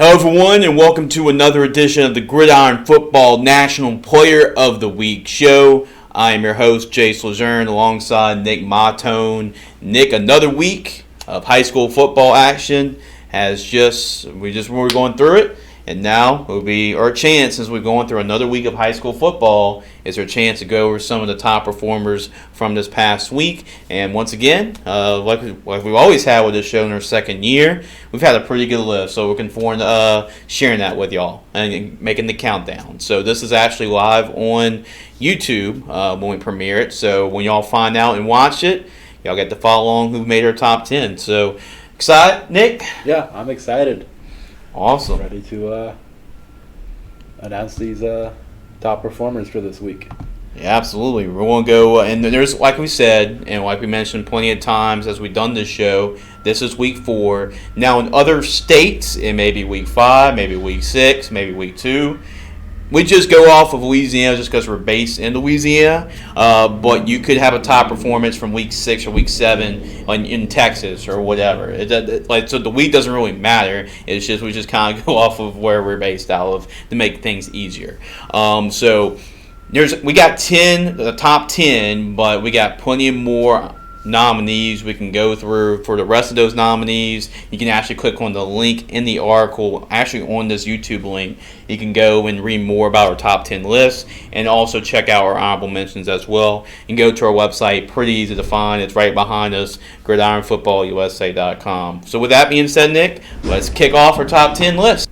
Hello everyone, and welcome to another edition of the Gridiron Football National Player of the Week show. I am your host, Jace and Nick, alongside Nick Mautone. Nick, another week of high school football action we're going through it, and now will be our chance, since we're going through another week of high school football, is our chance to go over some of the top performers from this past week. And once again, like we've always had with this show in our second year, we've had a pretty good list, so we're looking forward to sharing that with y'all and making the countdown. So this is actually live on YouTube when we premiere it, so when y'all find out and watch it, y'all get to follow along who made our top 10. So, excited, Nick? Yeah, I'm excited. Awesome. Ready to announce these top performers for this week. Yeah, absolutely. We're going to go, and there's, like we said, and like we mentioned plenty of times as we've done this show, this is week 4. Now, in other states, it may be week 5, maybe week 6, maybe week 2. We just go off of Louisiana just because we're based in Louisiana, but you could have a top performance from week 6 or week 7 in Texas or whatever. So the week doesn't really matter. It's just we just kind of go off of where we're based out of to make things easier. So we got the top 10, but we got plenty more nominees we can go through. For the rest of those nominees, you can actually click on the link in the article, actually on this YouTube link. You can go and read more about our top 10 list and also check out our honorable mentions as well. You can go to our website, pretty easy to find. It's right behind us, gridironfootballusa.com. So with that being said, Nick, let's kick off our top 10 list.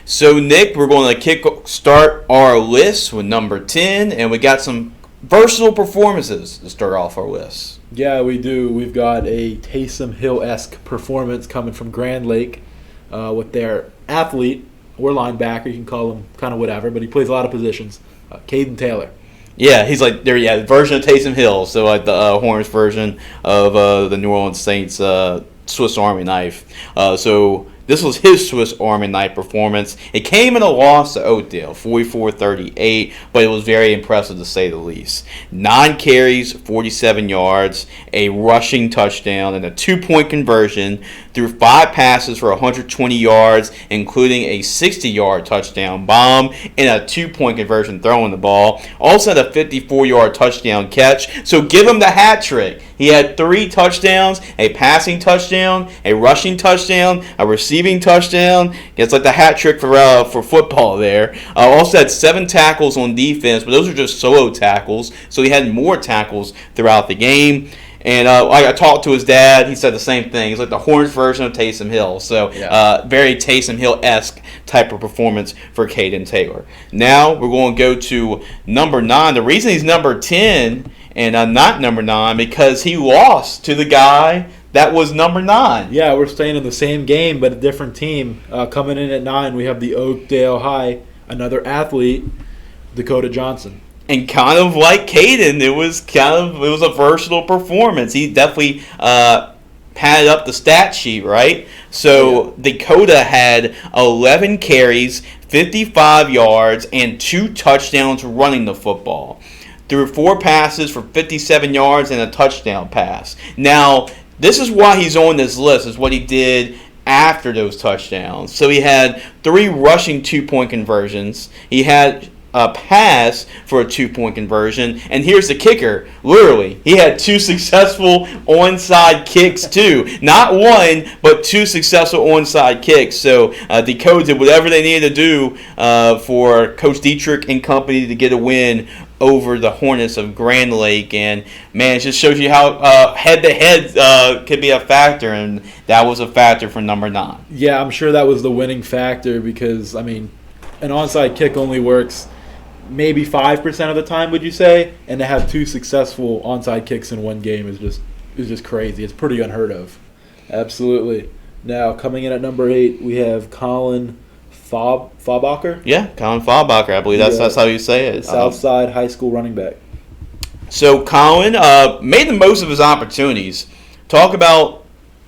So Nick, we're going to start our list with number 10, and we got some versatile performances to start off our list. Yeah, we do. We've got a Taysom Hill-esque performance coming from Grand Lake with their athlete or linebacker. You can call him kind of whatever, but he plays a lot of positions. Caden Taylor. Yeah, he's like the version of Taysom Hill, so like the Hornets version of the New Orleans Saints Swiss Army knife. So this was his Swiss Army knife performance. It came in a loss to Oakdale, 44-38, but it was very impressive to say the least. 9 carries, 47 yards, a rushing touchdown, and a 2-point conversion, threw 5 passes for 120 yards, including a 60-yard touchdown bomb and a 2-point conversion throwing the ball. Also had a 54-yard touchdown catch, so give him the hat trick. He had 3 touchdowns, a passing touchdown, a rushing touchdown, a receiving touchdown. It's like the hat trick for football there. Also had 7 tackles on defense, but those are just solo tackles, so he had more tackles throughout the game. And I talked to his dad. He said the same thing. He's like the Hornets version of Taysom Hill. So very Taysom Hill-esque type of performance for Caden Taylor. Now we're going to go to number 9. The reason he's number 10 and not number 9 because he lost to the guy that was number 9. Yeah, we're staying in the same game, but a different team. Coming in at 9, we have the Oakdale High, another athlete, Dakota Johnson. And kind of like Caden, it was a versatile performance. He definitely padded up the stat sheet, right? So Dakota had 11 carries, 55 yards, and 2 touchdowns running the football. Threw 4 passes for 57 yards and a touchdown pass. Now, this is why he's on this list, is what he did after those touchdowns. So he had 3 rushing 2-point conversions. He had a pass for a 2-point conversion, and here's the kicker. Literally, he had 2 successful onside kicks too. Not 1, but 2 successful onside kicks. So Dakota did whatever they needed to do for Coach Dietrich and company to get a win over the Hornets of Grand Lake. And man, it just shows you how head-to-head could be a factor, and that was a factor for number 9. Yeah, I'm sure that was the winning factor because, I mean, an onside kick only works maybe 5% of the time, would you say? And to have 2 successful onside kicks in one game is just crazy. It's pretty unheard of. Absolutely. Now, coming in at number 8, we have Colin Faubacher. Yeah, Colin Faubacher. I believe that's how you say it. Southside High School running back. So Colin made the most of his opportunities. Talk about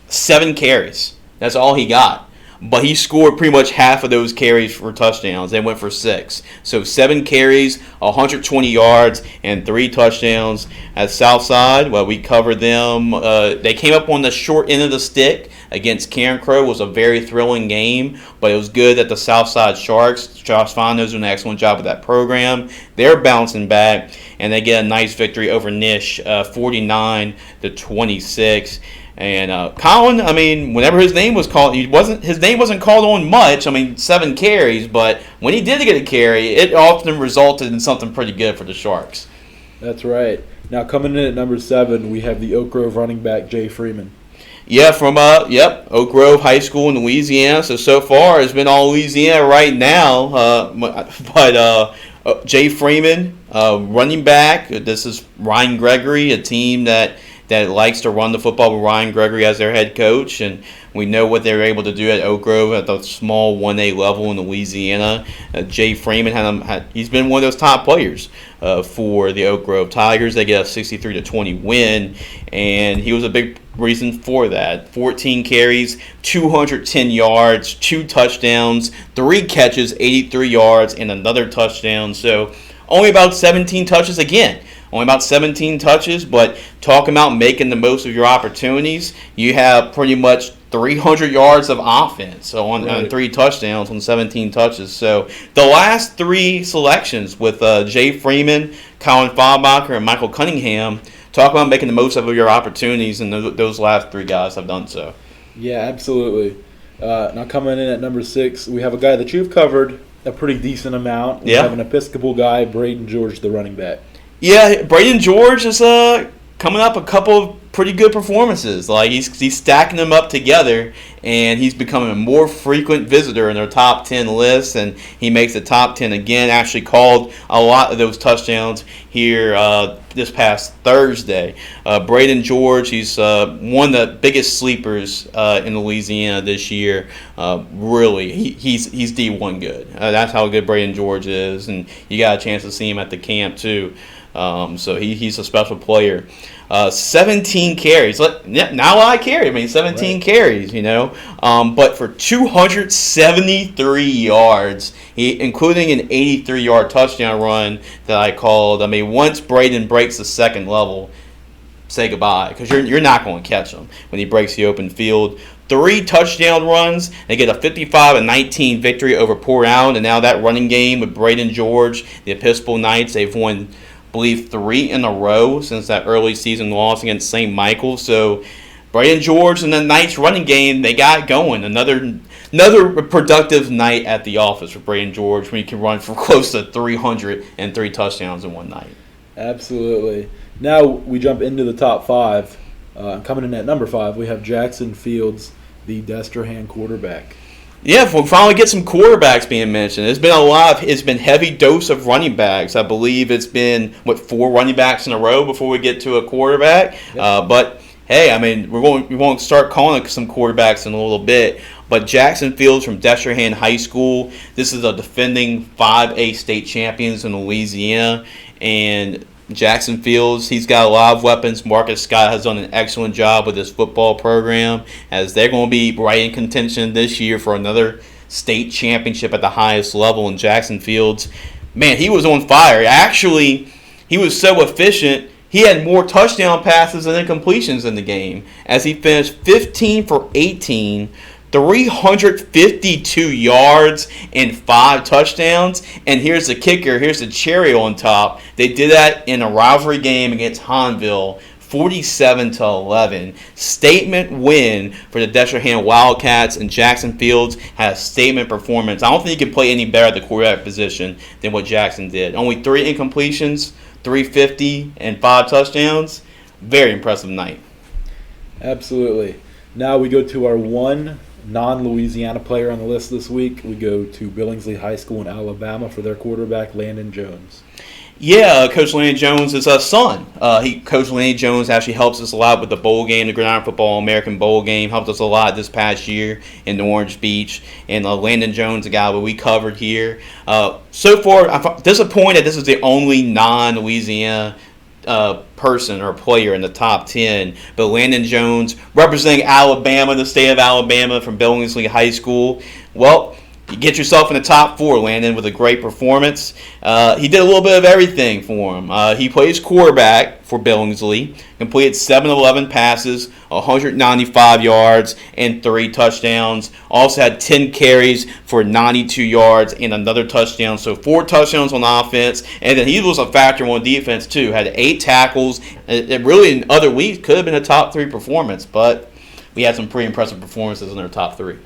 7 carries. That's all he got. But he scored pretty much half of those carries for touchdowns. They went for 6. So 7 carries, 120 yards, and 3 touchdowns. At Southside, well, we covered them. They came up on the short end of the stick. against Karen Crow was a very thrilling game, but it was good that the Southside Sharks, Josh Fondo's doing an excellent job with that program. They're bouncing back, and they get a nice victory over Nish, 49-26. And Colin, I mean, whenever his name was called, his name wasn't called on much. I mean, 7 carries, but when he did get a carry, it often resulted in something pretty good for the Sharks. That's right. Now coming in at number 7, we have the Oak Grove running back Jay Freeman. Yeah, from Oak Grove High School in Louisiana. So far it's been all Louisiana right now. But Jay Freeman, running back. This is Ryan Gregory, a team that likes to run the football with Ryan Gregory as their head coach, and we know what they were able to do at Oak Grove at the small 1A level in Louisiana. Jay Freeman he's been one of those top players for the Oak Grove Tigers. They get a 63-20 win, and he was a big reason for that. 14 carries, 210 yards, 2 touchdowns, 3 catches, 83 yards, and another touchdown. So only about 17 touches again. Only about 17 touches, but talk about making the most of your opportunities. You have pretty much 300 yards of offense on 3 touchdowns on 17 touches. So the last 3 selections with Jay Freeman, Colin Fallbacher, and Michael Cunningham, talk about making the most of your opportunities, and those last 3 guys have done so. Yeah, absolutely. Now coming in at number 6, we have a guy that you've covered a pretty decent amount. We have an Episcopal guy, Braden George, the running back. Yeah, Braden George is coming up a couple of pretty good performances. Like he's stacking them up together, and he's becoming a more frequent visitor in their top 10 lists, and he makes the top 10 again. Actually called a lot of those touchdowns here this past Thursday. Braden George, he's one of the biggest sleepers in Louisiana this year. Really, he's D1 good. That's how good Braden George is, and you got a chance to see him at the camp too. So he's a special player. 17 carries. Not a lot of carries. I mean, 17 carries, but for 273 yards, including an 83-yard touchdown run that I called. I mean, once Braden breaks the second level, say goodbye, because you're not going to catch him when he breaks the open field. 3 touchdown runs. They get a 55-19 victory over Port Allen, and now that running game with Braden George, the Episcopal Knights, they've won, I believe, 3 in a row since that early season loss against St. Michael. So Braden George and the Knights running game, they got going. Another productive night at the office for Braden George, when he can run for close to 303 touchdowns in one night. Absolutely. Now we jump into the top 5. Coming in at number 5, we have Jackson Fields, the Destrehan quarterback. Yeah, we'll finally get some quarterbacks being mentioned. It's been heavy dose of running backs. I believe it's been 4 running backs in a row before we get to a quarterback. Yep. But hey, I mean, we won't start calling some quarterbacks in a little bit. But Jackson Fields from Destrehan High School. This is a defending 5A state champions in Louisiana, and Jackson Fields, he's got a lot of weapons. Marcus Scott has done an excellent job with his football program, as they're going to be right in contention this year for another state championship at the highest level. In Jackson Fields, man, he was on fire. Actually, he was so efficient, he had more touchdown passes than incompletions in the game, as he finished 15 for 18, 352 yards and 5 touchdowns. And here's the kicker. Here's the cherry on top. They did that in a rivalry game against Hahnville, 47-11. Statement win for the Destrehan Wildcats, and Jackson Fields had a statement performance. I don't think he can play any better at the quarterback position than what Jackson did. Only 3 incompletions, 350, and 5 touchdowns. Very impressive night. Absolutely. Now we go to our one non-Louisiana player on the list this week. We go to Billingsley High School in Alabama for their quarterback, Landon Jones. Yeah, Coach Landon Jones is a son. Coach Landon Jones actually helps us a lot with the bowl game, the Gridiron Football American Bowl game. Helped us a lot this past year in Orange Beach. And Landon Jones, a guy that we covered here. So far, I'm disappointed this is the only non-Louisiana person or player in the top 10, but Landon Jones, representing Alabama, the state of Alabama, from Billingsley High School. Well, you get yourself in the top 4, landing with a great performance. He did a little bit of everything for him. He plays quarterback for Billingsley, completed 7-11 passes, 195 yards, and 3 touchdowns. Also had 10 carries for 92 yards and another touchdown. So 4 touchdowns on offense, and then he was a factor on defense too. Had 8 tackles. It really, in other weeks, could have been a top 3 performance, but we had some pretty impressive performances in our top 3.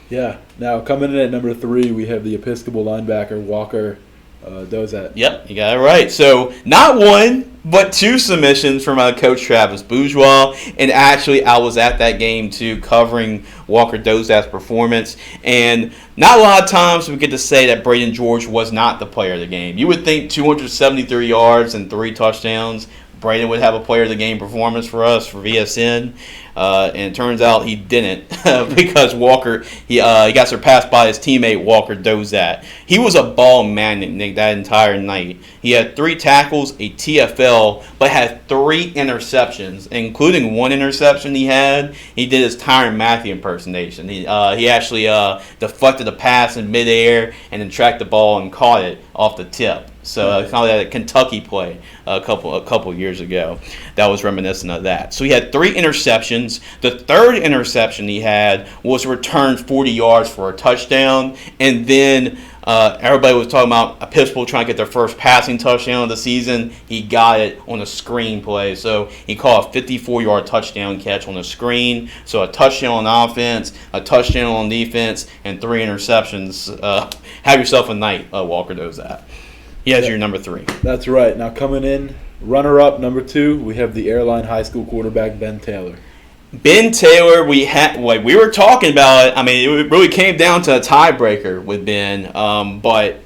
Yeah. Now, coming in at number 3, we have the Episcopal linebacker, Walker Dozat. Yep, you got it right. So, not 1, but 2 submissions from Coach Travis Bourgeois. And actually, I was at that game, too, covering Walker Dozat's performance. And not a lot of times we get to say that Braden George was not the player of the game. You would think 273 yards and 3 touchdowns, Braden would have a player of the game performance for us, for VSN. And it turns out he didn't because Walker, he got surpassed by his teammate Walker Dozat. He was a ball magnet, Nick, that entire night. He had 3 tackles, a TFL, but had 3 interceptions, including 1 interception he had. He did his Tyrann Mathieu impersonation. He actually deflected a pass in midair and then tracked the ball and caught it off the tip. So kind of like a Kentucky play a couple years ago. That was reminiscent of that. So he had 3 interceptions. The 3rd interception he had was returned 40 yards for a touchdown. And then everybody was talking about Episcopal trying to get their first passing touchdown of the season. He got it on a screen play. So he caught a 54-yard touchdown catch on a screen. So a touchdown on offense, a touchdown on defense, and 3 interceptions. Have yourself a night, Walker Dozat. He has your number 3. That's right. Now coming in, runner-up number 2, we have the Airline High School quarterback, Ben Taylor. Ben Taylor, we were talking about it. I mean, it really came down to a tiebreaker with Ben. But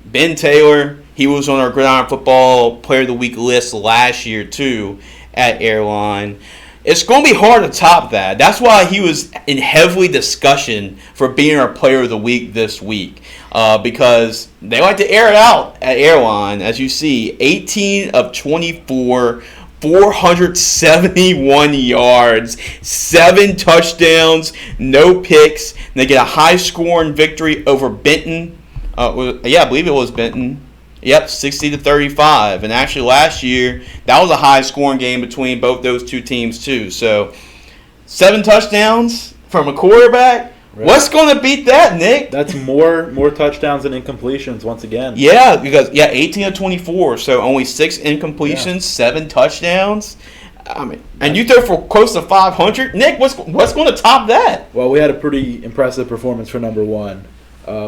Ben Taylor, he was on our Gridiron Football Player of the Week list last year, too, at Airline. It's going to be hard to top that. That's why he was in heavily discussion for being our Player of the Week this week. Because they like to air it out at Airline. As you see, 18 of 24, 471 yards, 7 touchdowns, no picks. And they get a high-scoring victory over Benton. I believe it was Benton. Yep, 60-35. And actually last year, that was a high-scoring game between both those 2 teams too. So 7 touchdowns from a quarterback. Right. What's going to beat that, Nick? That's more touchdowns than incompletions once again. Yeah, because 18 of 24, so only 6 incompletions, 7 touchdowns. I mean, and you throw for close to 500. Nick, what's going to top that? Well, we had a pretty impressive performance for number 1.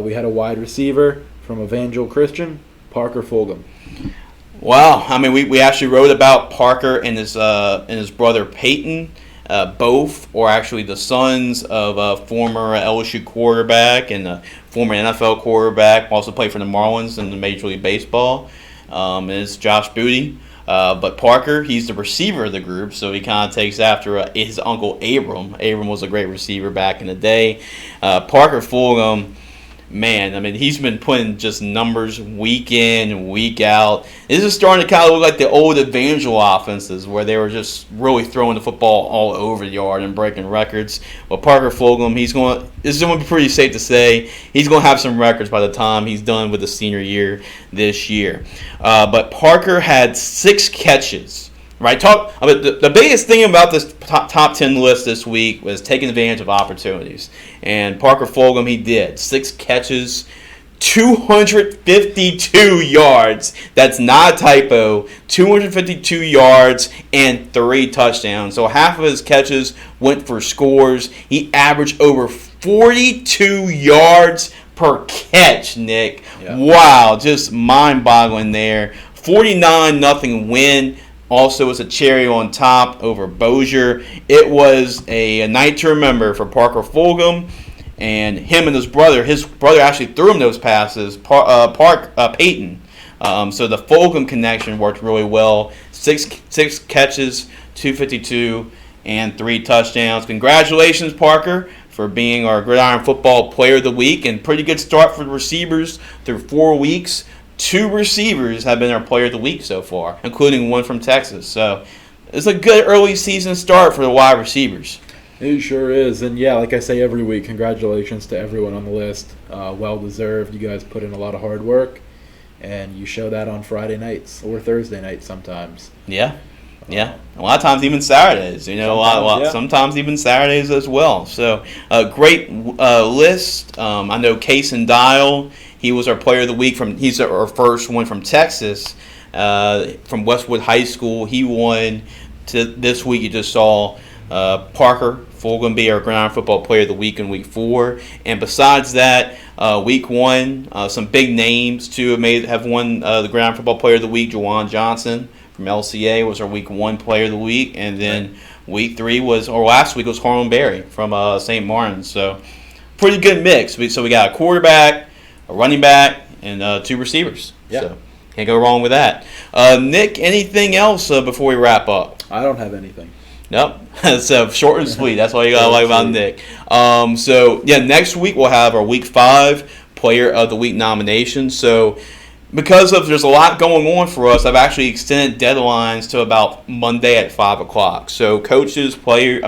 We had a wide receiver from Evangel Christian, Parker Fulghum. Wow, I mean, we actually wrote about Parker and his brother Peyton. Both are actually the sons of a former LSU quarterback and a former NFL quarterback. Also played for the Marlins in the Major League Baseball. It's Josh Booty. But Parker, he's the receiver of the group, so he kind of takes after his uncle Abram. Abram was a great receiver back in the day. Parker Fulghum, man, I mean, he's been putting just numbers week in and week out. This is starting to kind of look like the old Evangel offenses where they were just really throwing the football all over the yard and breaking records. But Parker Fulghum, this is going to be pretty safe to say he's going to have some records by the time he's done with the senior year this year. But Parker had 6 catches. Right, the biggest thing about this top 10 list this week was taking advantage of opportunities. And Parker Fulghum, he did. 6 catches, 252 yards. That's not a typo. 252 yards and 3 touchdowns. So half of his catches went for scores. He averaged over 42 yards per catch, Nick. Yeah. Wow, just mind-boggling there. 49-0 win. Also, it's a cherry on top over Bossier. It was a night to remember for Parker Fulghum and him and his brother. His brother actually threw him those passes, Peyton. So the Fulghum connection worked really well. 6 catches, 252, and 3 touchdowns. Congratulations, Parker, for being our Gridiron Football Player of the Week. And pretty good start for the receivers through 4 weeks. 2 receivers have been our Player of the Week so far, including one from Texas. So it's a good early season start for the wide receivers. It sure is. And yeah, like I say every week, congratulations to everyone on the list. Well deserved. You guys put in a lot of hard work, and you show that on Friday nights or Thursday nights sometimes. Yeah. Yeah, a lot of times even Saturdays. Sometimes even Saturdays as well. So, great list. I know Case and Dial. He was our player of the week. He's our first one from Texas, from Westwood High School. He won. This week you just saw Parker Fulghum be our Gridiron Football Player of the Week in Week 4. And besides that, Week 1, some big names too have won the Gridiron Football Player of the Week. Juwan Johnson from LCA was our Week 1 Player of the Week, and then Week 3 last week was Harlan Berry from St. Martin's. So pretty good mix. So we got a quarterback, a running back, and 2 receivers. Yeah. So can't go wrong with that. Nick, anything else before we wrap up? I don't have anything. Nope. So short and sweet. That's all you gotta like about Nick. Next week we'll have our Week 5 Player of the Week nomination. So because there's a lot going on for us, I've actually extended deadlines to about Monday at 5 o'clock. So coaches, you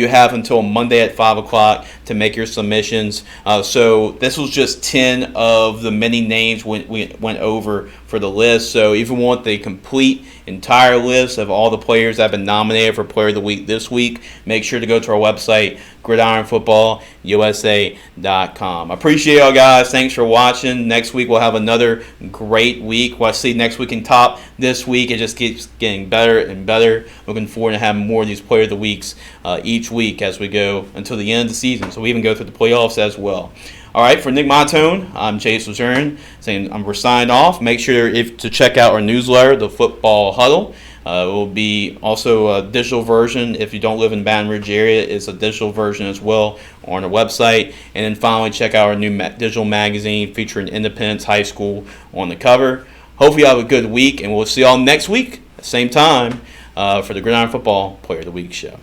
have until Monday at 5 o'clock to make your submissions. So this was just 10 of the many names we went over for the list. So if you want the complete entire list of all the players that have been nominated for Player of the Week this week, make sure to go to our website, gridironfootballusa.com. I appreciate y'all guys. Thanks for watching. Next week we'll have another great week. We'll see next week in top. This week it just keeps getting better and better. Looking forward to having more of these Player of the Weeks each week as we go until the end of the season. So we even go through the playoffs as well. All right, for Nick Mautone, I'm Jace and Nick saying we're signed off. Make sure to check out our newsletter, The Football Huddle. It will be also a digital version. If you don't live in Baton Rouge area, it's a digital version as well on our website. And then finally, check out our new digital magazine featuring Independence High School on the cover. Hopefully you have a good week, and we'll see y'all next week, same time, for the Gridiron Football Player of the Week show.